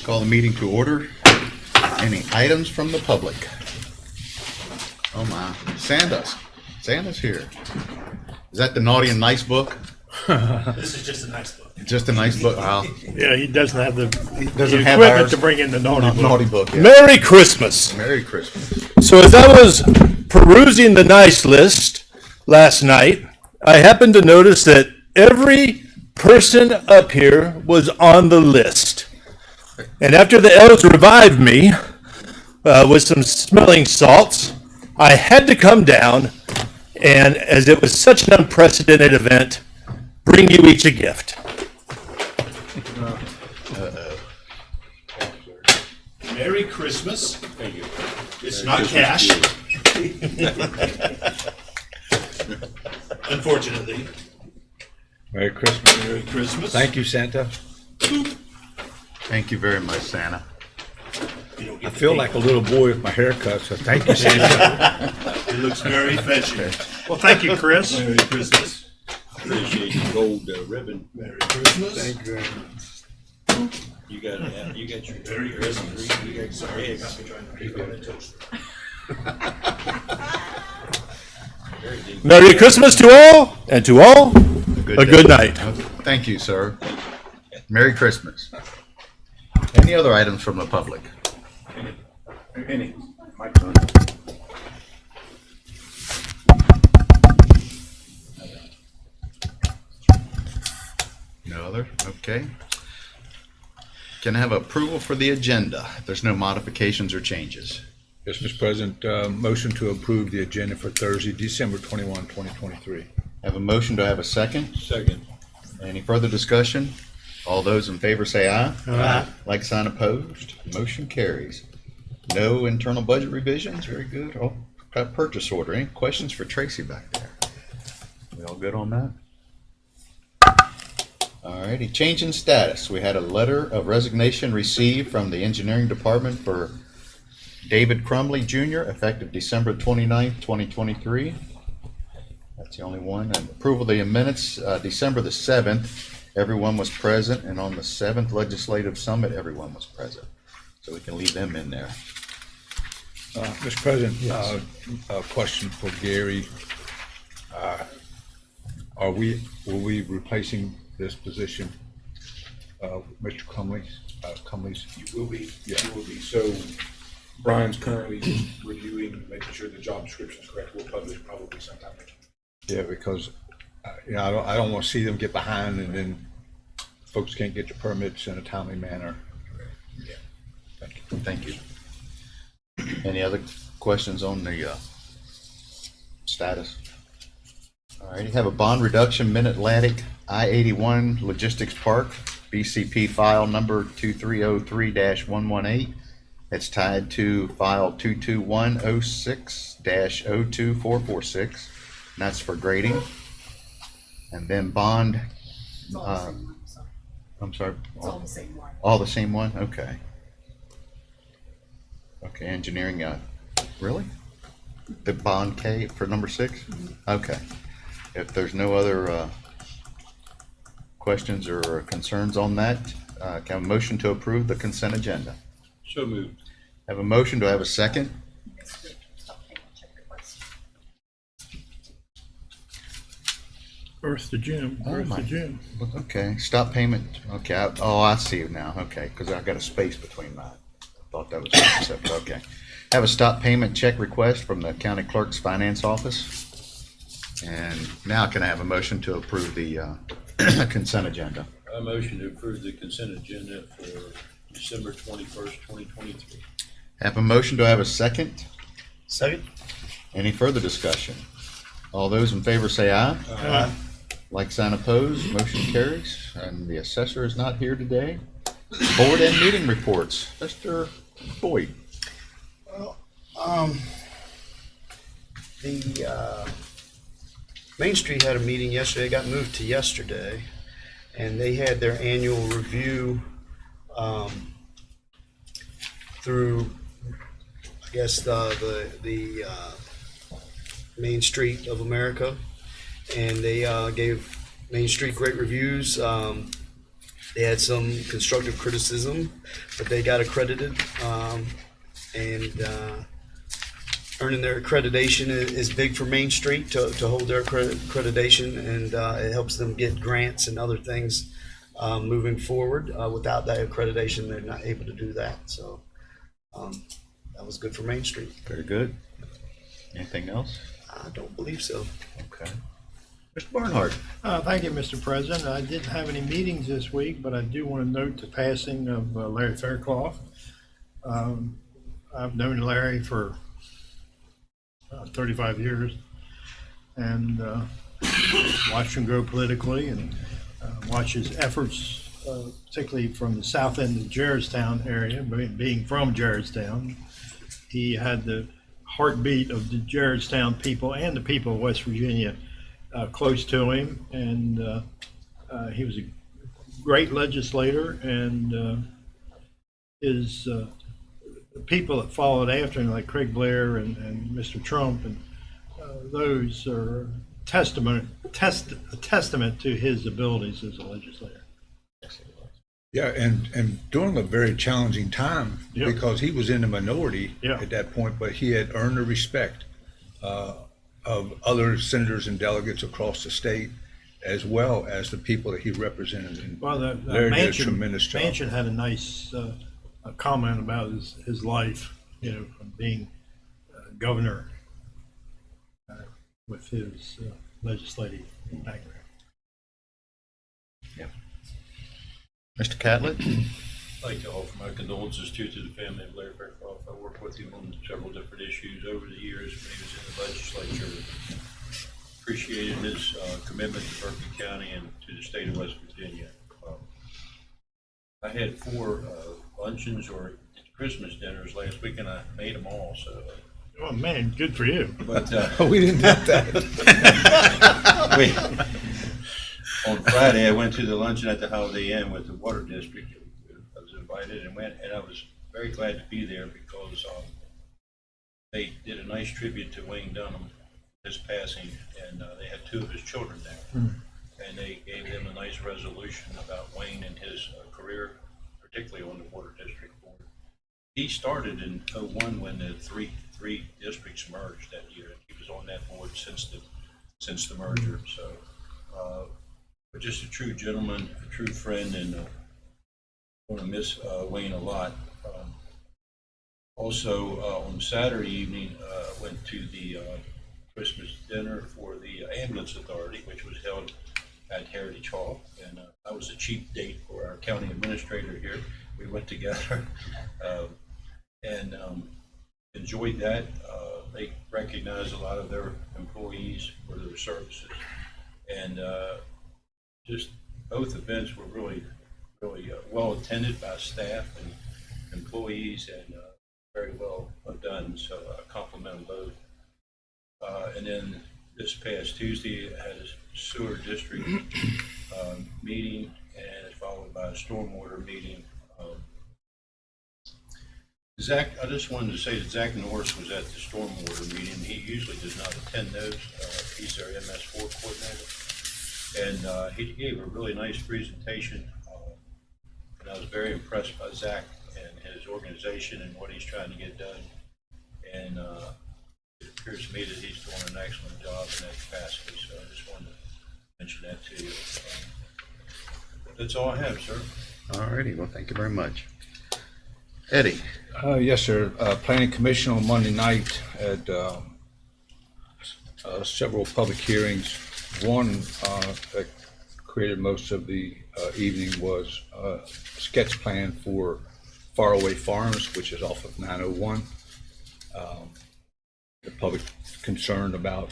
Call the meeting to order. Any items from the public? Oh my, Santa's here. Is that the naughty and nice book? This is just a nice book. Just a nice book. Wow. Yeah, he doesn't have the Doesn't have equipment ours. to bring in the naughty Naughty book. book. Yeah. Merry Christmas. Merry Christmas. So as I was perusing the nice list last night, I happened to notice that every person up here was on the list. And after the elves revived me with some smelling salts, I had to come down and, as it was such an unprecedented event, bring you each a gift. Merry Christmas. Thank you. It's not cash. Unfortunately. Merry Christmas. Merry Christmas. Thank you, Santa. Thank you very much, Santa. You don't I get to feel take like a little boy with my haircut, so thank you, Santa. it. It looks very fetching. Well, thank you, Chris. Merry Christmas. Appreciate the gold ribbon. Merry Christmas. Thank you very much. You got your Merry Christmas. You got Sorry, eggs. got me trying to pick on the toaster. Merry Christmas to all, and to all, a good night. Thank you, sir. Merry Christmas. Any other items from the public? Any. No other? Okay. Can I have approval for the agenda if there's no modifications or changes? Yes, Mr. President, motion to approve the agenda for Thursday, December 21, 2023. Have a motion, do I have a second? Second. Any further discussion? All those in favor say aye. Aye. Like sign opposed, motion carries. No internal budget revisions, very good. Oh, got purchase order. Any questions for Tracy back there? We all good on that? Alrighty, change in status. We had a letter of resignation received from the engineering department for David Crumley Jr., effective December 29th, 2023. That's the only one. And approval of the minutes, December the 7th, everyone was present, and on the 7th Legislative Summit, everyone was present. So we can leave them in there. Mr. President, a question for Gary. Will we replacing this position, Mr. Cumley's? You will be. Yeah. You will be. So Brian's currently reviewing, making sure the job description is correct. We'll publish probably sometime next week. Yeah, because, I don't want to see them get behind and then folks can't get your permits in a timely manner. Yeah. Thank you. Thank you. Any other questions on the status? All right, you have a bond reduction, Mid-Atlantic I-81 Logistics Park, BCP file number 2303-118. It's tied to file 22106-02446, and that's for grading. And then bond, It's all the same one, so I'm sorry. it's all the same one. All the same one? Okay. Okay, engineering, really? The bond K for number 6? Okay. If there's no other questions or concerns on that, can I have a motion to approve the consent agenda? So moved. Have a motion, do I have a second? It's good. Stop payment check request. Earth to Jim. Oh, Earth my. to Jim. Okay, stop payment, okay, I see it now, okay, because I got a space between mine. Thought that was separate, okay. Have a stop payment check request from the county clerk's finance office. And now can I have a motion to approve the consent agenda? I motion to approve the consent agenda for December 21st, 2023. Have a motion, do I have a second? Second. Any further discussion? All those in favor say aye. Aye. Like sign opposed, motion carries. And the assessor is not here today. Board and meeting reports. Mr. Boyd. The Main Street had a meeting yesterday, got moved to yesterday, and they had their annual review through, I guess, the Main Street of America, and they gave Main Street great reviews. They had some constructive criticism, but they got accredited, and earning their accreditation is big for Main Street to hold their accreditation, and it helps them get grants and other things moving forward. Without that accreditation, they're not able to do that. So that was good for Main Street. Very good. Anything else? I don't believe so. Okay. Mr. Barnhart. Thank you, Mr. President. I didn't have any meetings this week, but I do want to note the passing of Larry Fairclough. I've known Larry for 35 years and watched him grow politically and watch his efforts, particularly from the south end of the Jarrettstown area. Being from Jarrettstown, he had the heartbeat of the Jarrettstown people and the people of West Virginia close to him, and he was a great legislator, and his people that followed after him, like Craig Blair and Mr. Trump, and those are a testament to his abilities as a legislator. Yeah, and during a very challenging time, Yeah. because he was in the minority Yeah. at that point, but he had earned the respect of other senators and delegates across the state, as well as the people that he represented. And Well, Larry did a Manchin, tremendous job. Manchin had a nice comment about his life, from being governor with his legislative background. Mr. Catlett. I'd like to offer my condolences to the family of Larry Fairclough. I worked with him on several different issues over the years when he was in the legislature. Appreciated his commitment to Berkeley County and to the state of West Virginia. I had 4 luncheons or Christmas dinners last week, and I made them all. So, Oh man, good for you. but We didn't have that. on Friday, I went to the luncheon at the Holiday Inn with the Water District. I was invited and went, and I was very glad to be there because they did a nice tribute to Wayne Dunham, his passing, and they had 2 of his children there. And they gave them a nice resolution about Wayne and his career, particularly on the Water District Board. He started in '01 when the three districts merged that year. He was on that board since the merger. So, but just a true gentleman, a true friend, and I want to miss Wayne a lot. Also, on Saturday evening, I went to the Christmas dinner for the Ambulance Authority, which was held at Heritage Hall, and that was a cheap date for our county administrator here. We went together and enjoyed that. They recognize a lot of their employees for their services, and just both events were really well attended by staff and employees, and very well done. So I compliment them both. And then this past Tuesday, I had a sewer district meeting, and followed by a stormwater meeting. Zach, I just wanted to say that Zach Norris was at the stormwater meeting. He usually does not attend those. He's their MS4 coordinator. And he gave a really nice presentation. And I was very impressed by Zach and his organization and what he's trying to get done. And it appears to me that he's doing an excellent job in that capacity. So I just wanted to mention that to you. That's all I have, sir. All righty. Well, thank you very much. Eddie. Yes, sir. Planning Commission on Monday night had several public hearings. One that created most of the evening was a sketch plan for Faraway Farms, which is off of 901. The public concerned about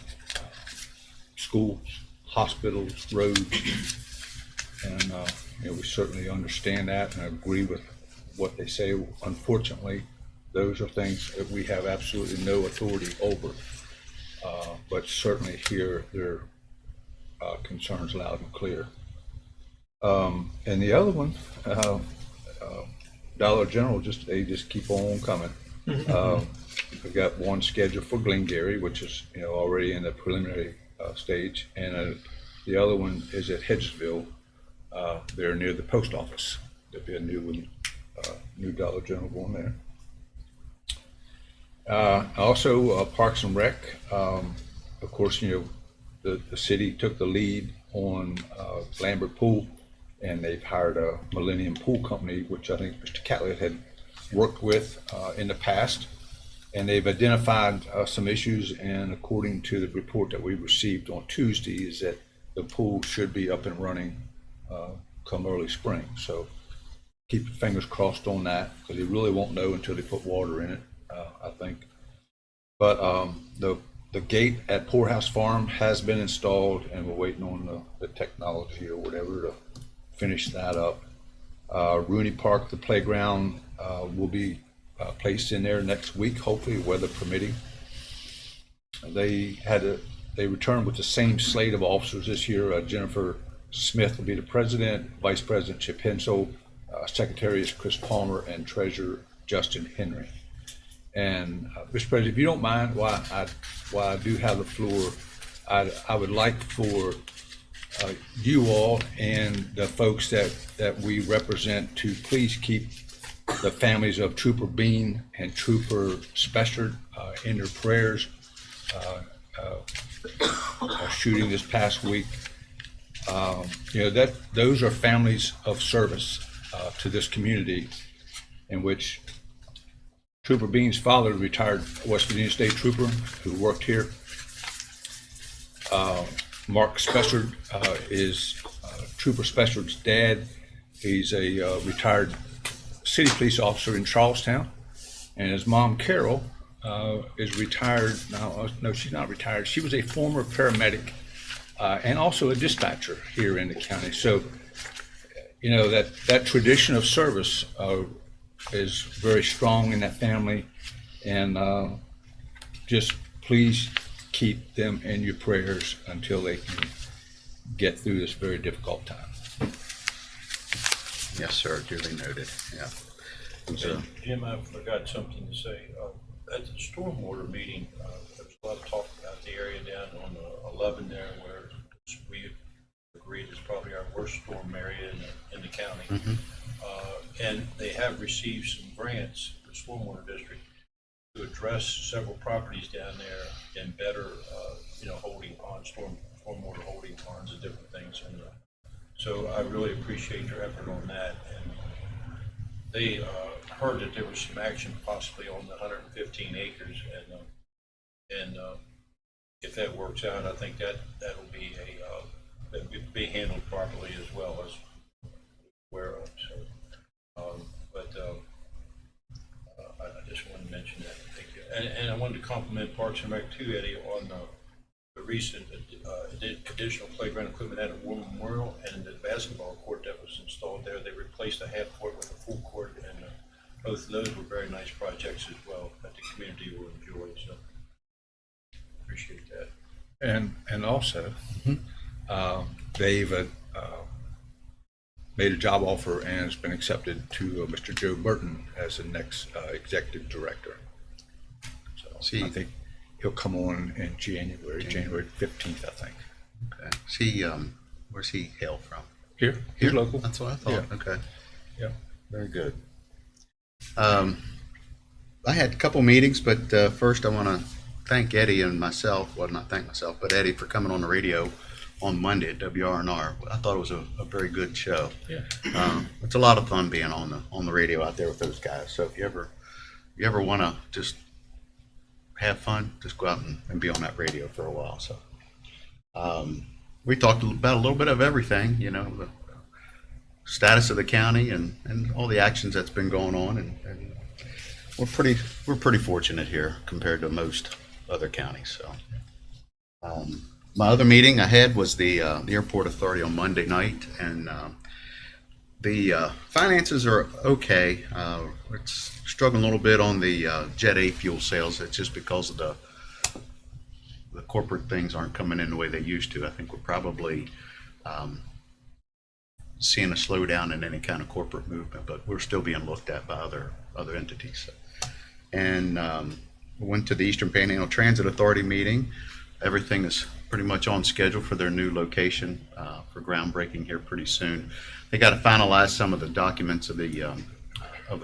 schools, hospitals, roads, and we certainly understand that and agree with what they say. Unfortunately, those are things that we have absolutely no authority over, but certainly hear their concerns loud and clear. And the other one, Dollar General, they just keep on coming. We've got one scheduled for Glengarry, which is already in the preliminary stage, and the other one is at Hedgesville, They're near the post office. There'll be a new one, new Dollar General going there. Also, Parks and Rec. Of course, the city took the lead on Lambert Pool, and they've hired a Millennium Pool Company, which I think Mr. Catlett had worked with in the past. And they've identified some issues, and according to the report that we received on Tuesday, is that the pool should be up and running come early spring. So keep your fingers crossed on that, because you really won't know until they put water in it, I think. But the gate at Poorhouse Farm has been installed, and we're waiting on the technology or whatever to finish that up. Rooney Park, the playground, will be placed in there next week, hopefully, weather permitting. They returned with the same slate of officers this year. Jennifer Smith will be the president, Vice President Chip Hensel, Secretary is Chris Palmer, and Treasurer Justin Henry. And Mr. President, if you don't mind, while I do have the floor, I would like for you all and the folks that we represent to please keep the families of Trooper Bean and Trooper Spessard in their prayers. Shooting this past week, those are families of service to this community, in which Trooper Bean's father, retired West Virginia State Trooper who worked here. Mark Spessard is Trooper Spessard's dad. He's a retired city police officer in Charlestown, and his mom, Carol, is retired. No, she's not retired. She was a former paramedic and also a dispatcher here in the county. So, that tradition of service is very strong in that family, and just please keep them in your prayers until they can get through this very difficult time. Yes, sir, duly noted, yeah. So, Jim, I forgot something to say. At the stormwater meeting, there was a lot of talk about the area down on 11 there, where we agreed is probably our worst storm area in the county. mhm. And they have received some grants, the stormwater district, to address several properties down there and better, holding ponds, stormwater holding ponds and different things. And so I really appreciate your effort on that. And they heard that there was some action possibly on the 115 acres, and if that works out, I think that'll be that'll be handled properly as well as aware of. So, I just wanted to mention that. Thank you. And I wanted to compliment Parks and Rec too, Eddie, on the recent additional playground equipment at War Memorial, and the basketball court that was installed there. They replaced a half court with a full court, and both of those were very nice projects as well that the community will enjoy. So appreciate that. And also, they've made a job offer and has been accepted to Mr. Joe Burton as the next executive director. So I think he'll come on in January 15th, I think. Okay. Is he, where's he hail from? He's local. That's what I thought. Yeah. Okay. Yeah. Very good. I had a couple meetings, but first I want to thank Eddie and myself. Well, not thank myself, but Eddie for coming on the radio on Monday at WRNR. I thought it was a very good show. Yeah. It's a lot of fun being on the radio out there with those guys. So if you ever want to just have fun, just go out and be on that radio for a while. So we talked about a little bit of everything, the status of the county and all the actions that's been going on, and we're pretty fortunate here compared to most other counties. So my other meeting I had was the airport authority on Monday night, and the finances are okay. It's struggling a little bit on the Jet A fuel sales. It's just because of the corporate things aren't coming in the way they used to. I think we're probably seeing a slowdown in any kind of corporate movement, but we're still being looked at by other entities. And we went to the Eastern Panhandle Transit Authority meeting. everything is pretty much on schedule for their new location for groundbreaking here pretty soon. They got to finalize some of the documents of the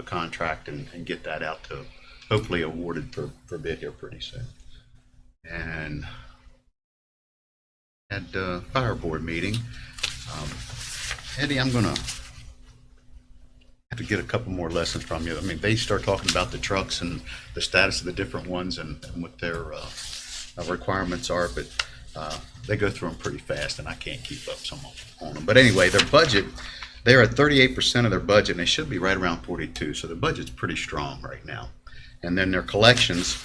contract and get that out to hopefully awarded for bid here pretty soon. And at the fire board meeting, Eddie, I'm gonna have to get a couple more lessons from you. I mean, they start talking about the trucks and the status of the different ones and what their requirements are, but they go through them pretty fast, and I can't keep up some on them. But anyway, their budget, they're at 38% of their budget, and they should be right around 42. So the budget's pretty strong right now. And then their collections,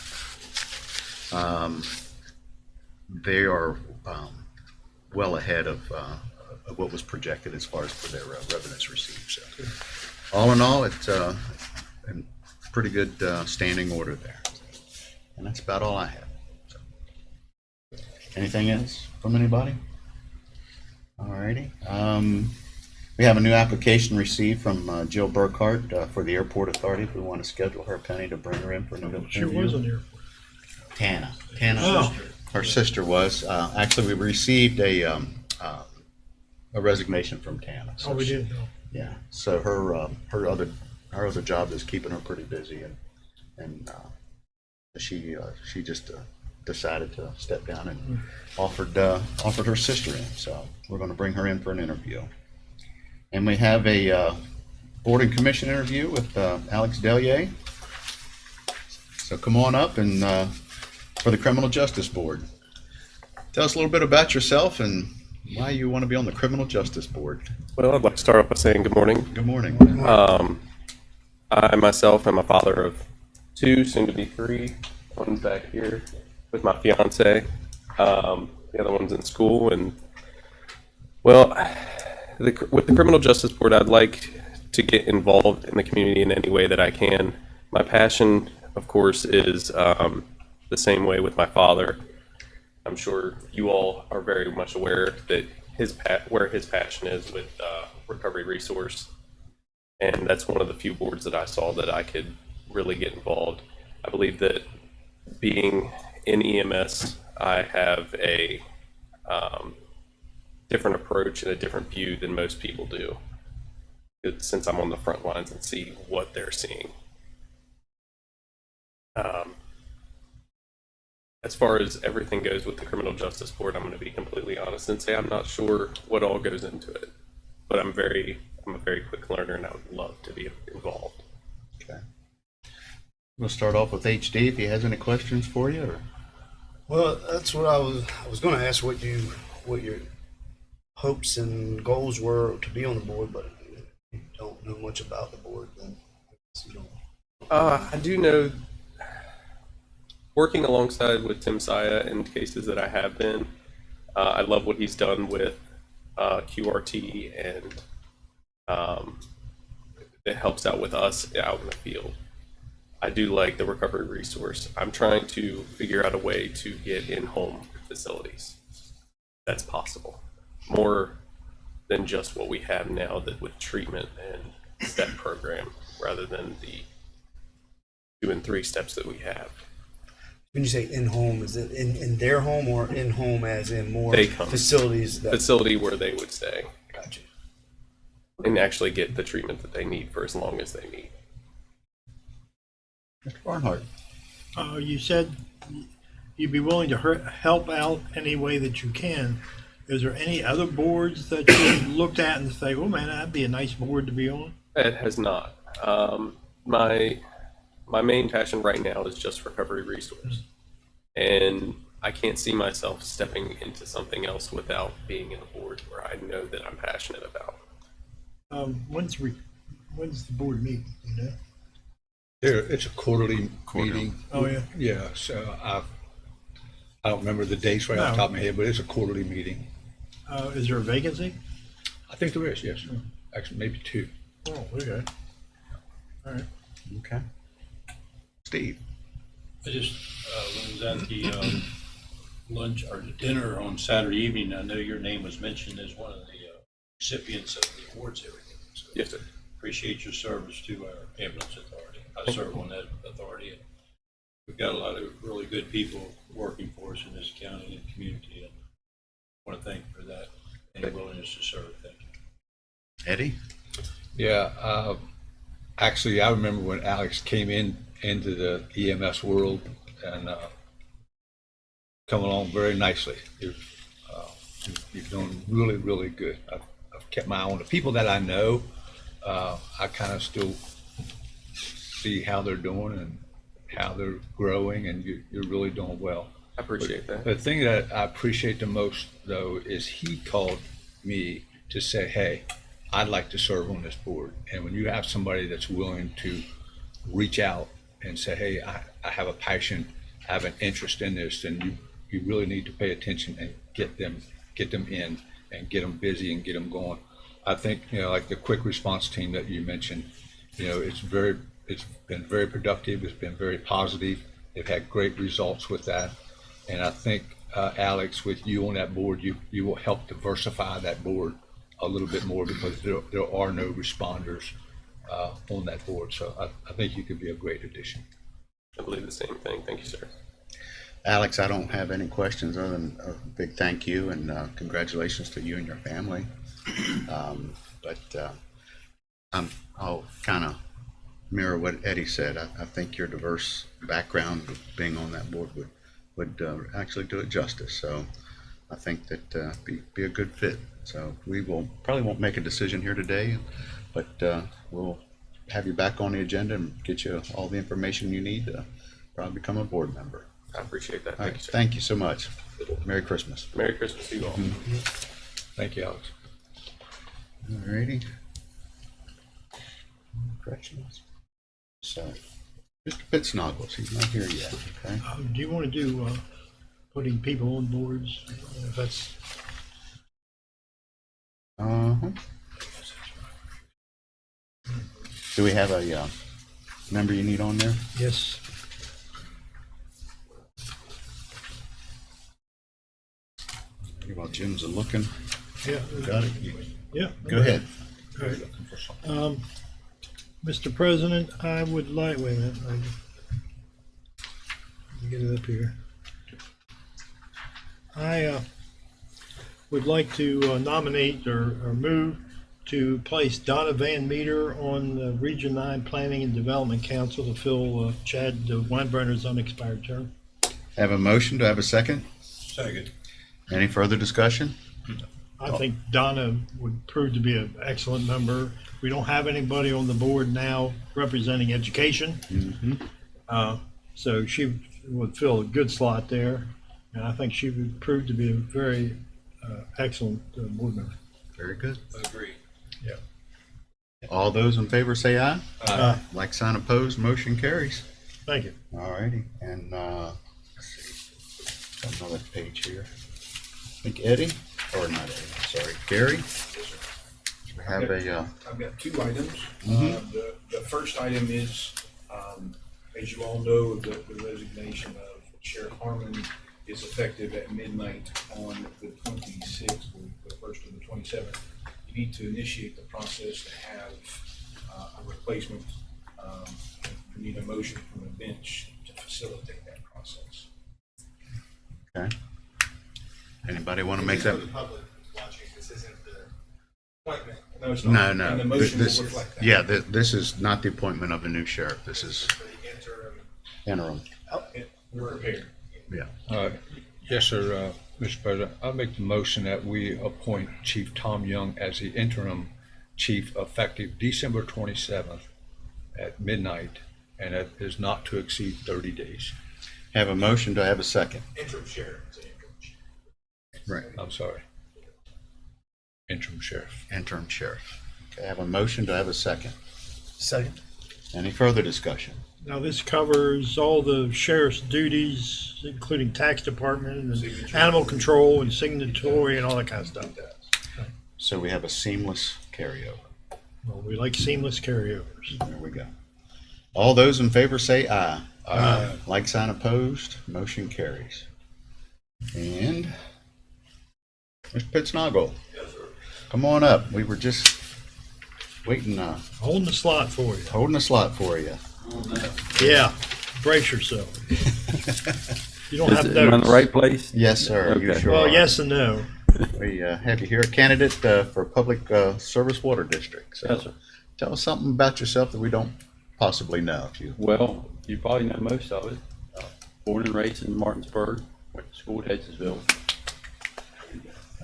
they are well ahead of what was projected as far as for their revenues received. So all in all, it's in pretty good standing order there. And that's about all I have. So, anything else from anybody? All righty. We have a new application received from Jill Burkhart for the Airport Authority. If we want to schedule her, Penny, to bring her in for an interview. She was in the airport. Tana. Oh. Her sister was. Actually, we received a resignation from Tana. So Oh, we did, no. Yeah. So her other job is keeping her pretty busy, and she just decided to step down and offered her sister in. So we're going to bring her in for an interview. And we have a board and commission interview with Alex Delier. So come on up and for the Criminal Justice Board. Tell us a little bit about yourself and why you want to be on the Criminal Justice Board. Well, I'd like to start off by saying good morning. Good morning. I myself am a father of 2, soon to be 3. One's back here with my fiance. The other one's in school. And, well, with the Criminal Justice Board, I'd like to get involved in the community in any way that I can. My passion, of course, is the same way with my father. I'm sure you all are very much aware that where his passion is with Recovery Resource. And that's one of the few boards that I saw that I could really get involved. I believe that being in EMS, I have a different approach and a different view than most people do, since I'm on the front lines and see what they're seeing. As far as everything goes with the Criminal Justice Board, I'm going to be completely honest and say I'm not sure what all goes into it, but I'm a very quick learner, and I would love to be involved. Okay. We'll start off with HD if he has any questions for you. Or? Well, that's what I was going to ask what your hopes and goals were to be on the board, but you don't know much about the board, then you don't. I do know, working alongside with Tim Saya in cases that I have been, I love what he's done with QRT, and it helps out with us out in the field. I do like the Recovery Resource. I'm trying to figure out a way to get in-home facilities. That's possible. More than just what we have now, that with treatment and step program, rather than the 2 and 3 steps that we have. When you say in-home, is it in their home or in-home as in more They come. facilities? Facility where they would stay Gotcha. and actually get the treatment that they need for as long as they need. Mr. Barnhart. You said you'd be willing to help out any way that you can. Is there any other boards that you looked at and say, oh man, that'd be a nice board to be on? It has not. My main passion right now is just Recovery Resource, and I can't see myself stepping into something else without being in a board where I know that I'm passionate about. When's the board meet? You know? It's a quarterly meeting. Oh yeah. Yeah, so I don't remember the dates right off the top of my head, but it's a quarterly meeting. Is there a vacancy? I think there is, yes. Actually, maybe 2. Oh, okay. All right. Okay. Steve. I just was at the lunch or dinner on Saturday evening. I know your name was mentioned as one of the recipients of the awards. Everything. So Yes, sir. appreciate your service to our ambulance authority. I serve on that authority, and we've got a lot of really good people working for us in this county, and want to thank you for that and your willingness to serve. Thank you. Eddie? Yeah, actually, I remember when Alex came into the EMS world and come along very nicely. You're doing really, really good. I've kept my eye on the people that I know. I kind of still see how they're doing and how they're growing, and you're really doing well. I appreciate that. The thing that I appreciate the most, though, is he called me to say, hey, I'd like to serve on this board. And when you have somebody that's willing to reach out and say, hey, I have a passion, I have an interest in this, then you really need to pay attention and get them in and get them busy and get them going. I think, like the quick response team that you mentioned, it's been very productive. It's been very positive. They've had great results with that. And I think, Alex, with you on that board, you will help diversify that board a little bit more because there are no responders on that board. So I think you could be a great addition. I believe the same thing. Thank you, sir. Alex, I don't have any questions other than a big thank you and congratulations to you and your family. I'll kind of mirror what Eddie said. I think your diverse background of being on that board would actually do it justice. So I think that be a good fit. So we probably won't make a decision here today, but we'll have you back on the agenda and get you all the information you need to probably become a board member. I appreciate that. All Thank right, you, sir. thank you so much. Merry Christmas. Merry Christmas to you all. Thank you, Alex. All righty. Corrections. So, Mr. Pittsnoggles, he's not here yet, okay? Do you want to do putting people on boards? If that's Uh-huh. Do we have a member you need on there? yes. While Jim's looking, Yeah. got it? Yeah. Go ahead. All right. Mr. President, I would like, wait a minute. Let me get it up here. I would like to nominate or move to place Donna Van Meter on the Region 9 Planning and Development Council to fill Chad Weinbrenner's unexpired term. Have a motion, do I have a second? Second. Any further discussion? I think Donna would prove to be an excellent member. We don't have anybody on the board now representing education. So she would fill a good slot there. And I think she would prove to be a very excellent board member. Very good. Agree. All those in favor say aye. Aye. Like sign opposed, motion carries. Thank you. All righty, and let's see, got another page here. I think Eddie, or not Eddie, sorry, Gary. We have a, I've got two items. Mhm. The first item is, as you all know, the resignation of Sheriff Harmon is effective at midnight on the 26th, or the first of the 27th. You need to initiate the process to have a replacement. You need a motion from the bench to facilitate that process. okay. Anybody want to make that? For the public who's watching, this isn't the appointment. No, it's No, not. no. And the motion will This- reflect that. Yeah, this is not the appointment of a new sheriff. This is For the interim. interim. We're prepared. Yeah. Yes, sir, Mr. President. I'll make the motion that we appoint Chief Tom Young as the interim chief effective December 27th at midnight, and it is not to exceed 30 days. Have a motion, do I have a second? Interim sheriff. It's an interim sheriff. Right. I'm sorry. Interim sheriff. Interim sheriff. Okay, I have a motion, do I have a second? Second. Any further discussion? Now, this covers all the sheriff's duties, including tax department and animal control and signatory and all that kind of stuff. So we have a seamless carryover. Well, we like seamless carryovers. There we go. All those in favor say aye. Aye. Like sign opposed, motion carries. And Mr. Pittsnogle. Yes, sir. Come on up. We were just waiting, Holding the slot for you. holding a slot for you. Yeah, brace yourself. You don't have Am I in the notes. right place? Yes, sir. You Okay. sure Well, are. yes and no. We have you here, candidate for Public Service Water District. So Yes, sir. tell us something about yourself that we don't possibly know. If you Well, you probably know most of it. Born and raised in Martinsburg, went to school at Hedgesville.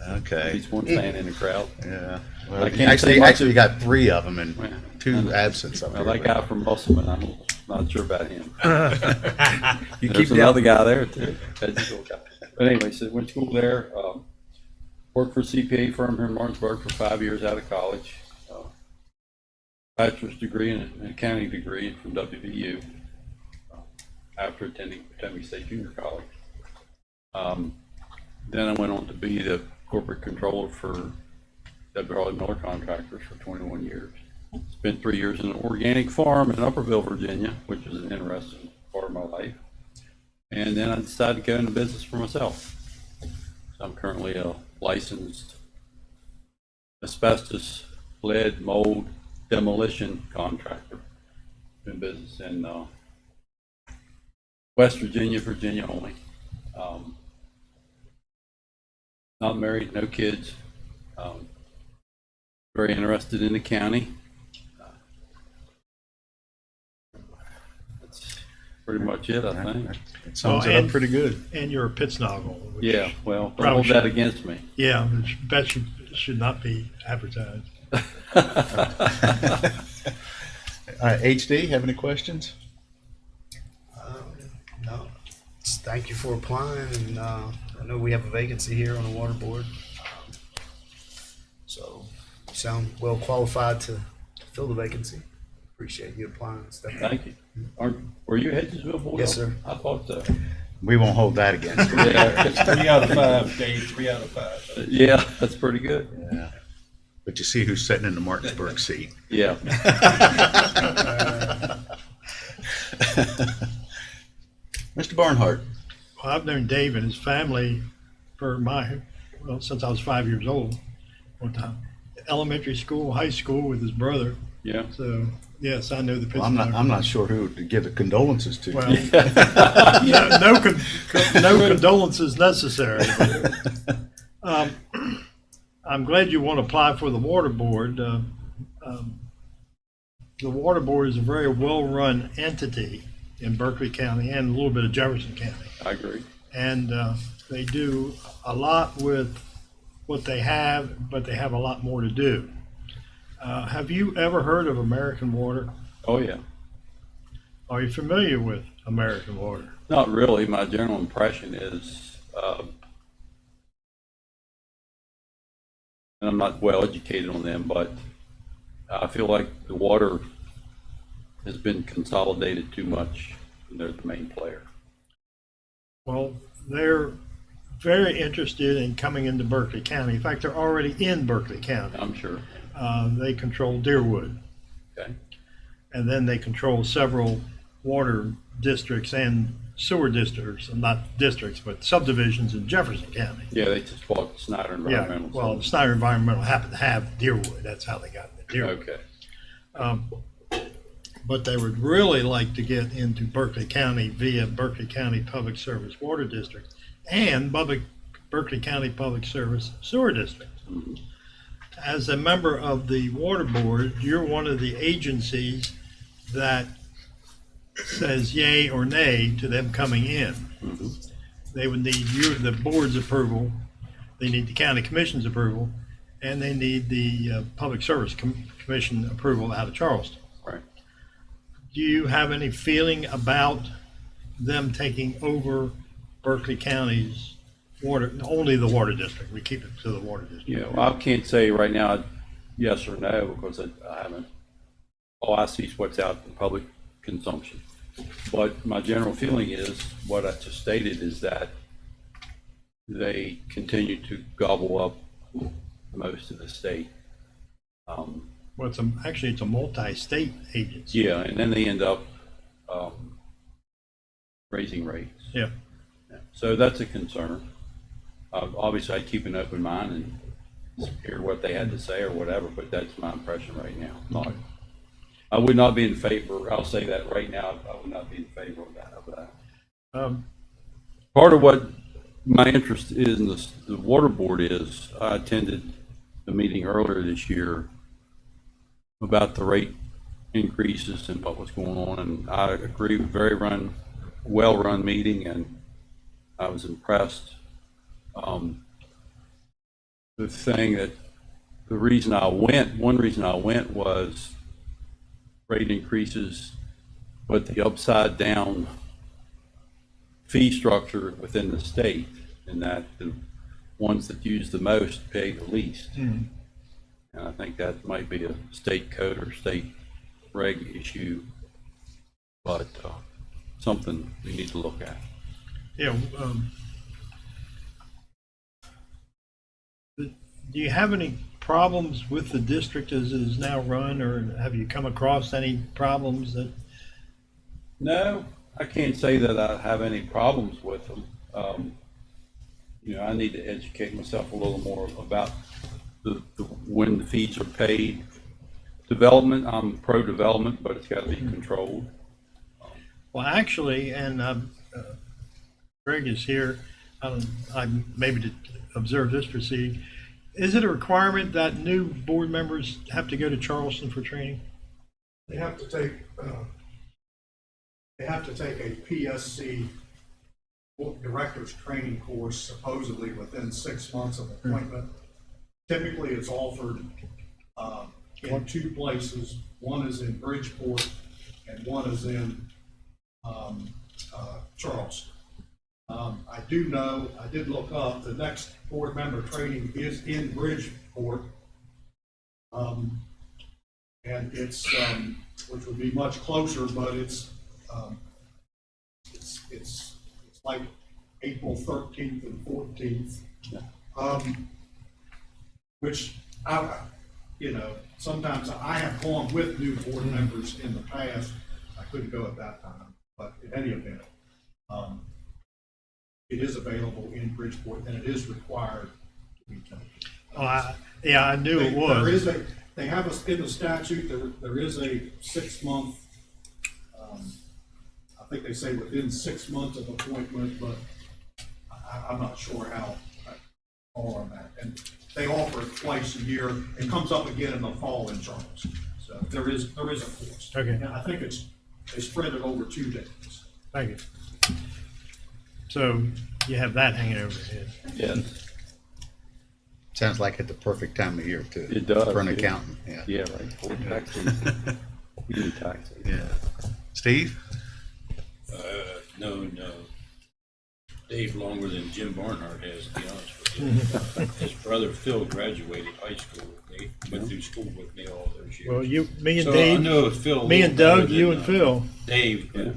okay, He's one fan in the crowd. yeah. I Well, can't say much- actually, you got 3 of them and Yeah. 2 absence up Well, here. that guy from Musselman, I'm not sure about him. You There's another guy there too. Hedgesville guy. But anyway, so went to school there. Worked for a CPA firm here in Martinsburg for 5 years out of college. Bachelor's degree and an accounting degree from WVU after attending Potomac State Junior College. Then I went on to be the corporate controller for W. Harley Miller Contractors for 21 years. Spent 3 years in an organic farm in Upperville, Virginia, which was an interesting part of my life. And then I decided to go into business for myself. So I'm currently a licensed asbestos, lead, mold, demolition contractor in business in West Virginia, Virginia only. Not married, no kids. Very interested in the county. That's pretty much it, I think. It sums Well, it up and- pretty good. And you're a Pitsnoggle. which- Yeah, well, don't Probably hold that should- against me. Yeah, which bet should not be advertised. HD, have any questions? No, just thank you for applying, and I know we have a vacancy here on the water board. So you sound well qualified to fill the vacancy. Appreciate you applying and stuff. Thank you. Were you a Hedgesville boy? Yes, sir. I thought so. We won't hold that against you. Yeah, 3 out of 5, Dave, 3 out of 5. yeah, that's pretty good. Yeah. But you see who's sitting in the Martinsburg seat. Yeah. Mr. Barnhart. Well, I've known Dave and his family since I was 5 years old. One time, elementary school, high school with his brother. Yeah. So yes, I know the Well, I'm not sure who to give the condolences to. Well, no condolences necessary. I'm glad you want to apply for the water board. The water board is a very well-run entity in Berkeley County and a little bit of Jefferson County. I agree. And they do a lot with what they have, but they have a lot more to do. Have you ever heard of American Water? Oh, yeah. Are you familiar with American Water? Not really. My general impression is, and I'm not well educated on them, but I feel like the water has been consolidated too much, and they're the main player. Well, they're very interested in coming into Berkeley County. In fact, they're already in Berkeley County. I'm sure. They control Deerwood, Okay. and then they control several water districts and sewer districts, not districts, but subdivisions in Jefferson County. Yeah, they just bought Snyder Yeah, Environmental. well, Snyder Environmental happened to have Deerwood. That's how they got into Deerwood. Okay. But they would really like to get into Berkeley County via Berkeley County Public Service Water District and Berkeley County Public Service Sewer District. As a member of the water board, you're one of the agencies that says yay or nay to them coming in. They would need the board's approval, they need the county commission's approval, and they need the Public Service Commission approval out of Charleston. Right. Do you have any feeling about them taking over Berkeley County's water, only the water district? We keep it to the water district. Yeah, well, I can't say right now yes or no because I haven't. All I see is what's out in public consumption. But my general feeling is what I just stated is that they continue to gobble up most of the state. Well, actually, it's a multi-state agency. Yeah, and then they end up raising rates. Yeah. So that's a concern. Obviously, I keep an open mind and hear what they had to say or whatever, but that's my impression right now. I would not be in favor, I'll say that right now, I would not be in favor of that. Um, Part of what My interest is in the water board is, I attended the meeting earlier this year about the rate increases and what was going on, and I agree, very well-run meeting, and I was impressed. The thing that, one reason I went was rate increases, but the upside down fee structure within the state, and that the ones that use the most pay the least. And I think that might be a state code or state reg issue, but something we need to look at. Yeah. Do you have any problems with the district as it is now run, or have you come across any problems that? No, I can't say that I have any problems with them. I need to educate myself a little more about when the fees are paid. Development, I'm pro-development, but it's got to be controlled. Well, actually, and Greg is here, I maybe to observe this proceeding. Is it a requirement that new board members have to go to Charleston for training? They have to take a PSC director's training course supposedly within 6 months of appointment. Typically, it's offered in two places. One is in Bridgeport and one is in Charleston. I do know, I did look up, the next board member training is in Bridgeport. And it's, which would be much closer, but it's like April 13th and 14th. Which sometimes I have gone with new board members in the past. I couldn't go at that time, but in any event, it is available in Bridgeport and it is required to be taken. I knew it was. They have in the statute, there is a 6 month, I think they say within 6 months of appointment, but I'm not sure how far on that. And they offer it twice a year. It comes up again in the fall in Charleston. So there is a course. Okay. And I think they spread it over 2 days. Thank you. So you have that hanging over your head. Yes, Sounds like at the perfect time of year too. it does. For an yeah. accountant, yeah. Yeah, right. For taxing. You do taxing. Yeah. Steve? No. Dave longer than Jim Barnhart has, to be honest with you. His brother Phil graduated high school. They went through school with me all those years. Well, me and So Dave, I know Phil. a me little and better Doug, than, you and Phil. Dave, but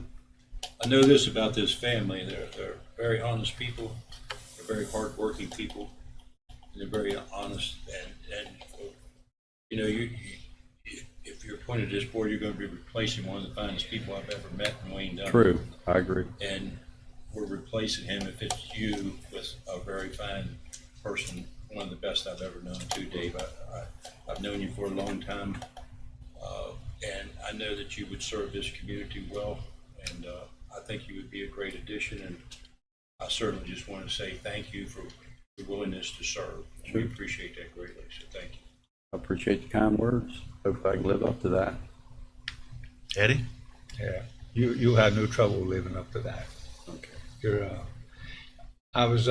I know this about this family. They're very honest people. They're very hardworking people. And they're very honest. And if you're appointed to this board, you're going to be replacing one of the finest people I've ever met in Wayne Dunn. True, I agree. And we're replacing him, if it's you, with a very fine person, one of the best I've ever known too, Dave. I've known you for a long time, and I know that you would serve this community well, and I think you would be a great addition, and I certainly just want to say thank you for the willingness to serve. Sure. We appreciate that greatly, so thank you. I appreciate the kind words. Hope I can live up to that. Eddie? Yeah, you'll have no trouble living up to that. Okay. I was,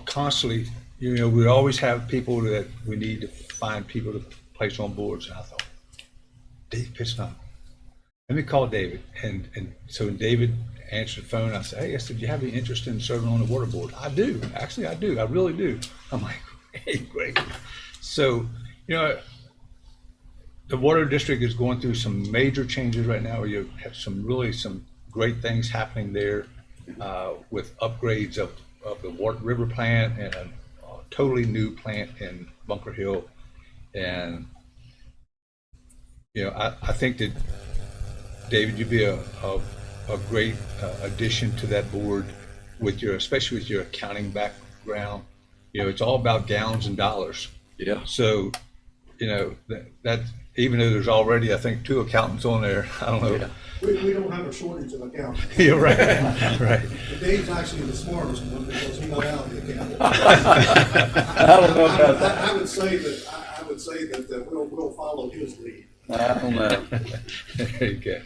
constantly, we always have people that we need to find people to place on boards. And I thought, Dave Pittsnott, let me call David. And so when David answered the phone, I said, hey, do you have any interest in serving on the water board? I do. Actually, I do. I really do. I'm like, hey, great. So, the water district is going through some major changes right now. You have some great things happening there with upgrades of the river plant and a totally new plant in Bunker Hill. And, I think that, David, you'd be a great addition to that board especially with your accounting background. It's all about gallons and dollars. Yeah. So, that even though the's already, I think, 2 accountants on there, I don't know. We don't have a shortage of accountants. You're right, right. But Dave's actually the smartest one because he got out of the accounting. I don't know about that. I would say that we'll follow his lead. I don't know. There you go.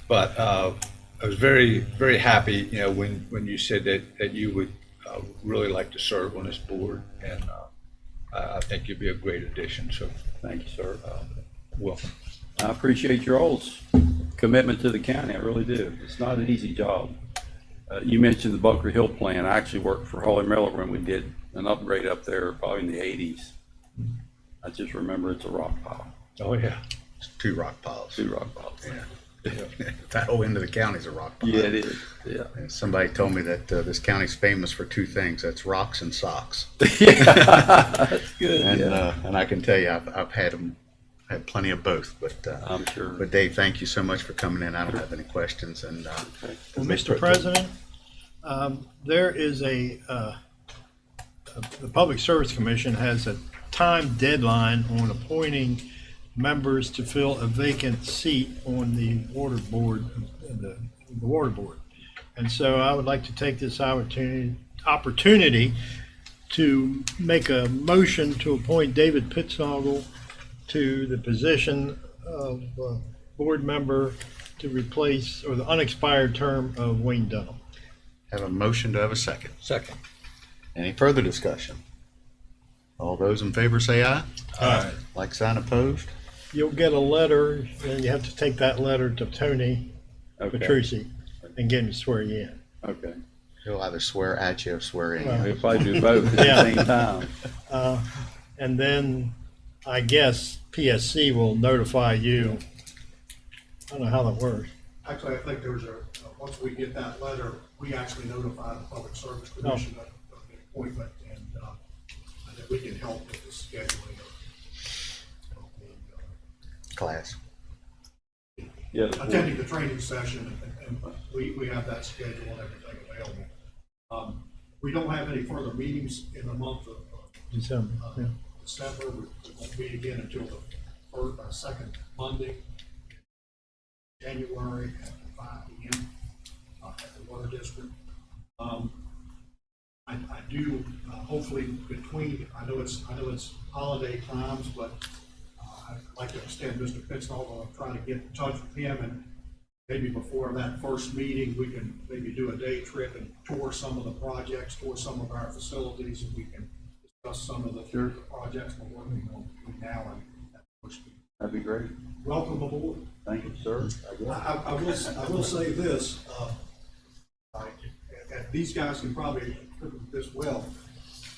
But I was very, very happy, you know, when you said that you would really like to serve on this board, and I think you'd be a great addition, so Thank you, sir. welcome. I appreciate your all's commitment to the county. I really do. It's not an easy job. You mentioned the Bunker Hill plan. I actually worked for Holy Miller when we did an upgrade up there, probably in the 80s. I just remember it's a rock pile, Oh, yeah. It's 2 rock piles. 2 rock piles. Yeah. That whole end of the county's a rock pile. Yeah, it is. Yeah. And somebody told me that this county's famous for 2 things. That's rocks and socks. That's good. And Yeah. and I can tell you, I've had plenty of both. But I'm sure. But Dave, thank you so much for coming in. I don't have any questions. And Well, Mr. President, there is the Public Service Commission has a time deadline on appointing members to fill a vacant seat on the water board, the water board. And so I would like to take this opportunity to make a motion to appoint David Pittsnoggle to the position of board member to replace, or the unexpired term of Wayne Dunham. have a motion to have a second. Second. Any further discussion? All those in favor say aye. Aye. Like sign opposed? You'll get a letter, and you have to take that letter to Tony Okay. Petrucci and get him to swear you in. Okay. He'll either swear at you or swear in. Well, We'll probably do both at Yeah. the same time. And then I guess PSC will notify you. I don't know how that works. Actually, I think there's once we get that letter, we actually notify the Public Service Commission of the appointment, and that we can help with the scheduling of the, Class. Yeah. the board- attending the training session, and we have that schedule and everything available. We don't have any further meetings in the month of December. Yeah. December. We won't meet again until the second Monday, January at 5 p.m. At the Water District. I do, hopefully between, I know it's holiday times, but I'd like to extend Mr. Pittsnall, I'm trying to get in touch with him, and maybe before that first meeting, we can maybe do a day trip and tour some of the projects, tour some of our facilities, and we can discuss some of the projects we're working on between now and that first meeting. That'd be great. Welcome aboard. Thank you, sir. I will say this, and these guys can probably put this well.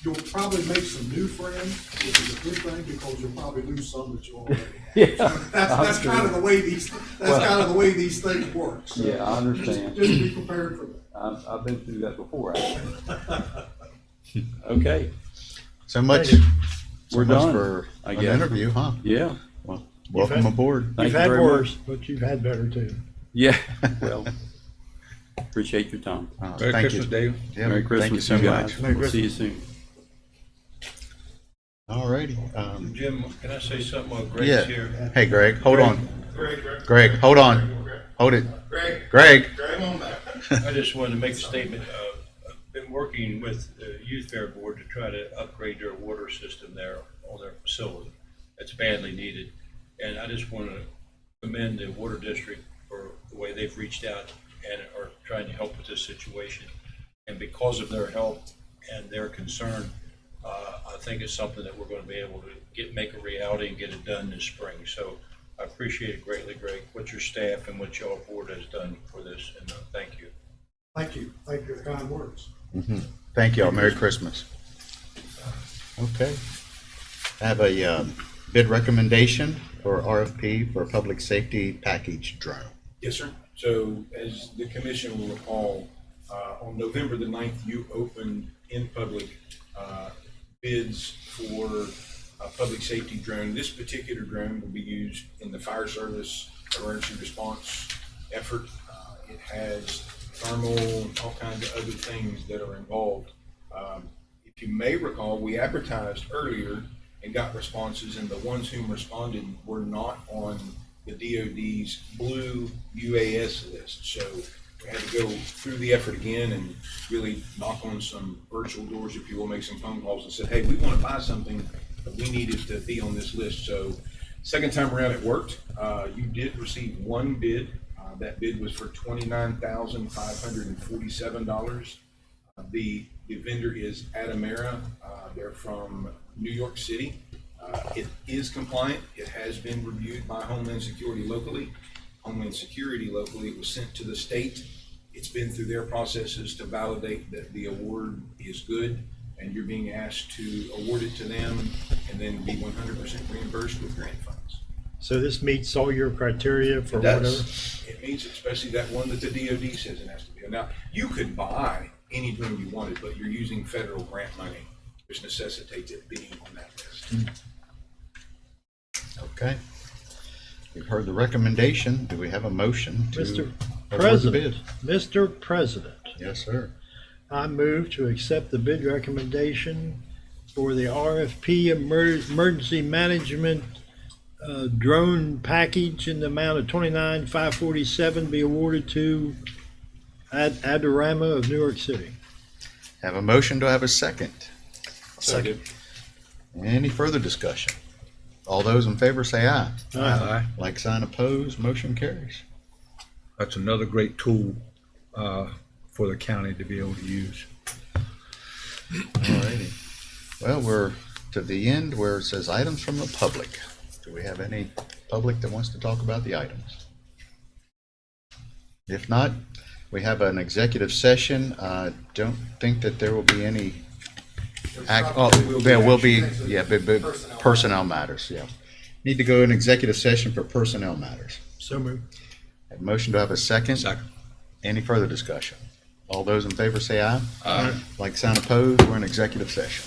You'll probably make some new friends, which is a good thing, because you'll probably lose some that you already have. Yeah. That's kind of the way these things work. So Yeah, I understand. Just be prepared for that. I've been through that before, actually. Okay, So much. Thank So we're much done, for I an guess. interview, huh? Yeah. Well, welcome had- aboard. Thank You've you had very much. worse, but you've had better too. Yeah, well, appreciate your time. Merry Thank Christmas, you. Dave. Yeah, Merry thank you Christmas, so you guys. much. Merry We'll see you soon. All righty. Jim, can I say something while Yeah. Greg's here? Hey, Greg, hold on. Greg, hold on. Hold it. Greg, Greg. I just wanted to make a statement. I've been working with the Youth Fair Board to try to upgrade their water system there on their facility. It's badly needed. And I just want to commend the Water District for the way they've reached out and are trying to help with this situation. And because of their help and their concern, I think it's something that we're going to be able to make a reality and get it done this spring. So I appreciate it greatly, Greg, what your staff and what your board has done for this, and thank you. Thank you. Thank you for the kind words. Thank you all. Merry Christmas. Okay. I have a bid recommendation for RFP for a public safety package drone. Yes, sir. So as the commission will recall, on November the 9th, you opened in public bids for a public safety drone. This particular drone will be used in the fire service emergency response effort. It has thermal and all kinds of other things that are involved. If you may recall, we advertised earlier and got responses, and the ones whom responded were not on the DOD's blue UAS list. So we had to go through the effort again and really knock on some virtual doors, if you will, make some phone calls and said, hey, we want to buy something, but we need it to be on this list. So second time around it worked. You did receive one bid. That bid was for $29,547. The vendor is Atamera. They're from New York City. It is compliant. It has been reviewed by Homeland Security locally. Homeland Security locally, it was sent to the state. It's been through their processes to validate that the award is good, and you're being asked to award it to them and then be 100% reimbursed with grant funds. So this meets all your criteria for It whatever? does. It means especially that one that the DOD says it has to be. Now, you could buy any drone you wanted, but you're using federal grant money, which necessitates it being on that list. Okay. You've heard the recommendation. Do we have a motion to Mr. award the President, bid? Mr. President, Yes, sir. I move to accept the bid recommendation for the RFP Emergency Management drone package in the amount of $29,547 be awarded to Adorama of New York City. Have a motion. Do I have a second? Second. Any further discussion? All those in favor say aye. Aye. Like sign opposed, motion carries. That's another great tool for the county to be able to use. Alrighty. Well, we're to the end where it says items from the public. Do we have any public that wants to talk about the items? If not, we have an executive session. Don't think that there will be any there will be, yeah, personnel matters, yeah. Need to go in executive session for personnel matters. So moved. Have a motion, to have a second? Second. Any further discussion? All those in favor say aye. Aye. Like sign opposed, we're in executive session.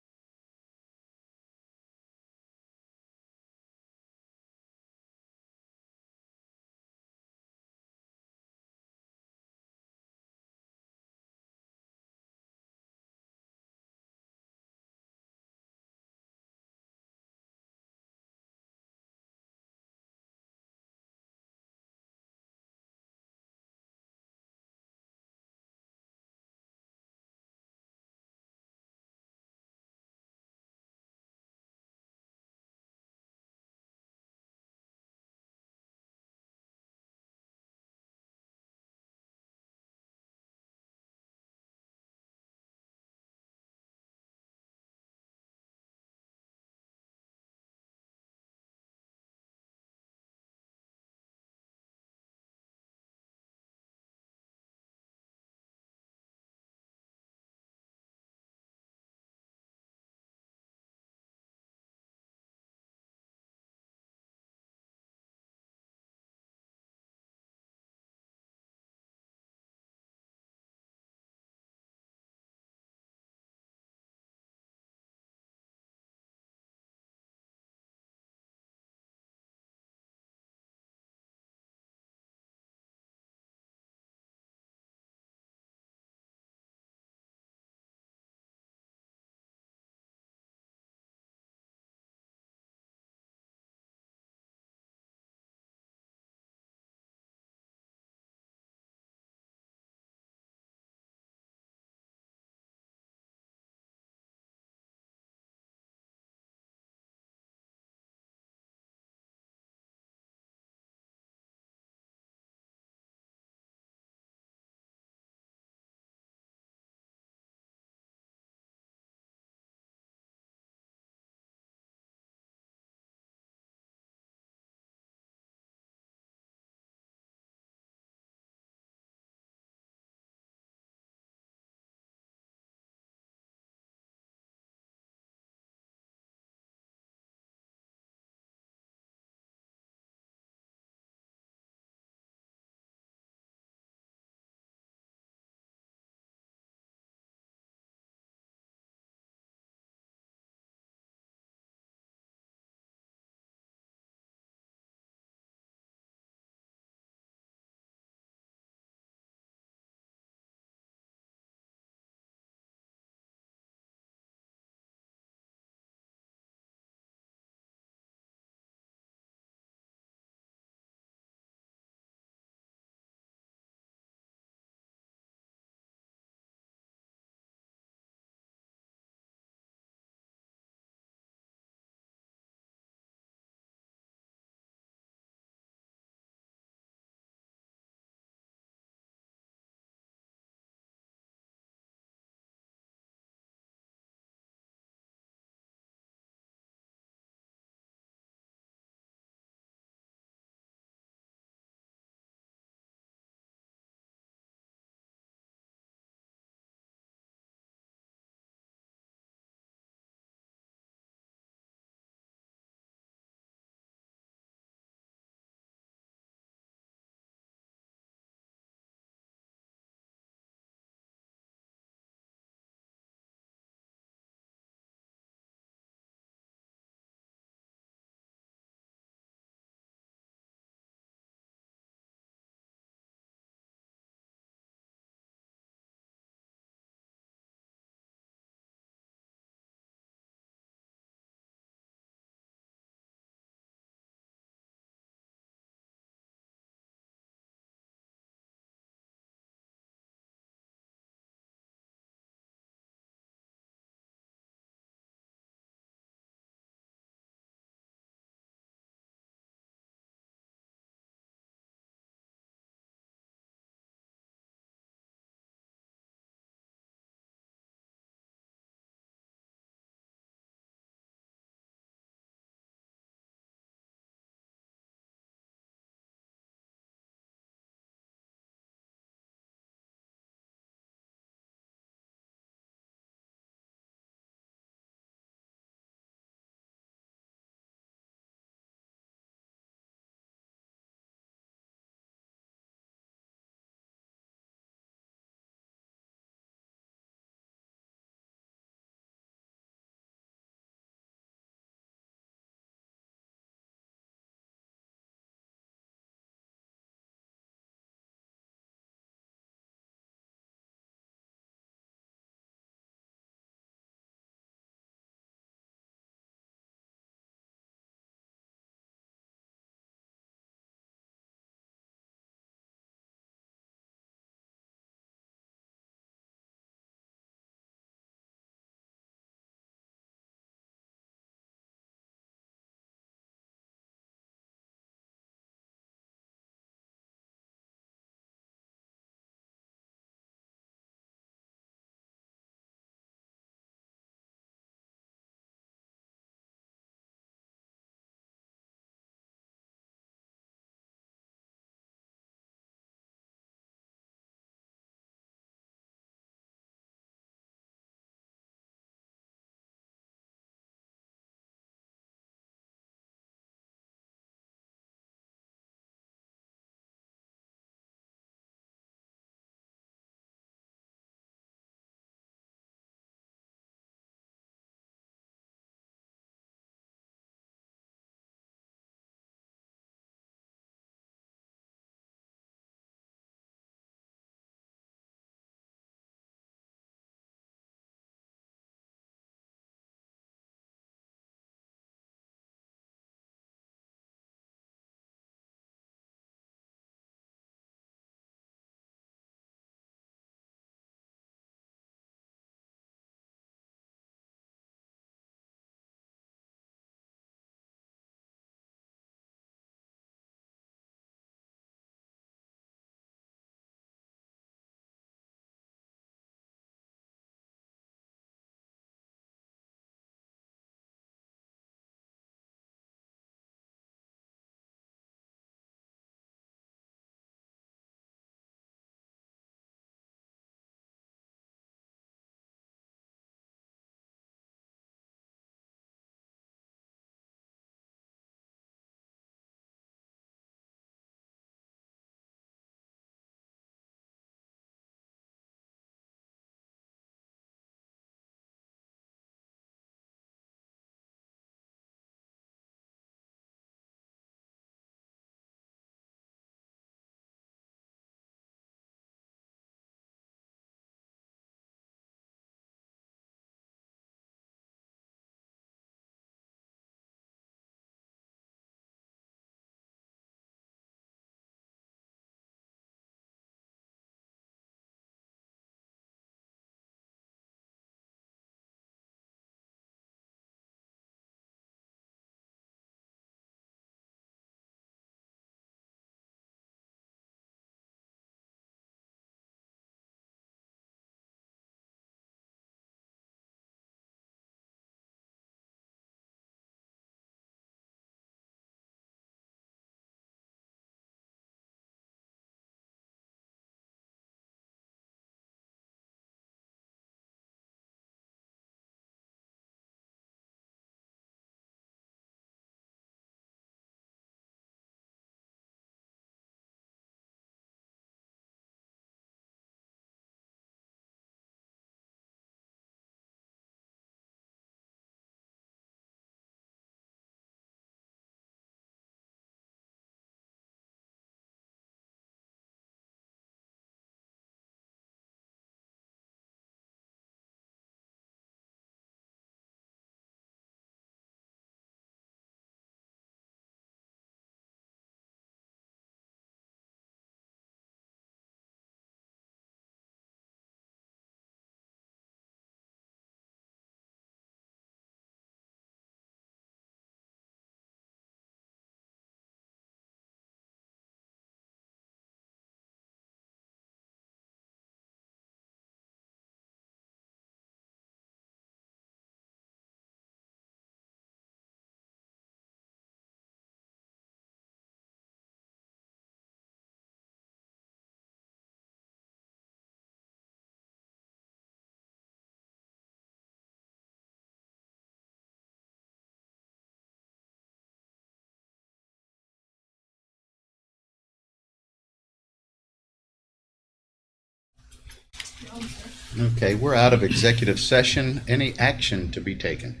Okay, we're out of executive session. Any action to be taken?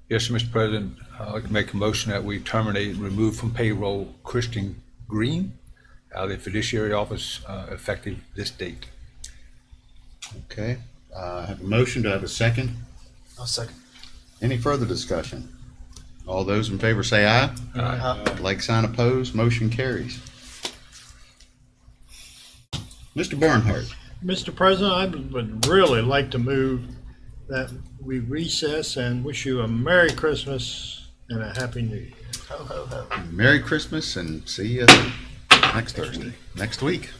Yes, Mr. President, I'd like to make a motion that we terminate and remove from payroll Christian Green out of the fiduciary office effective this date. Okay, I have a motion. Do I have a second? I'll second. Any further discussion? All those in favor say aye. Like sign opposed, motion carries. Mr. Barnhart. Mr. President, I would really like to move that we recess and wish you a Merry Christmas and a Happy New Year. Ho, ho, ho. Merry Christmas and see you next Thursday, next week.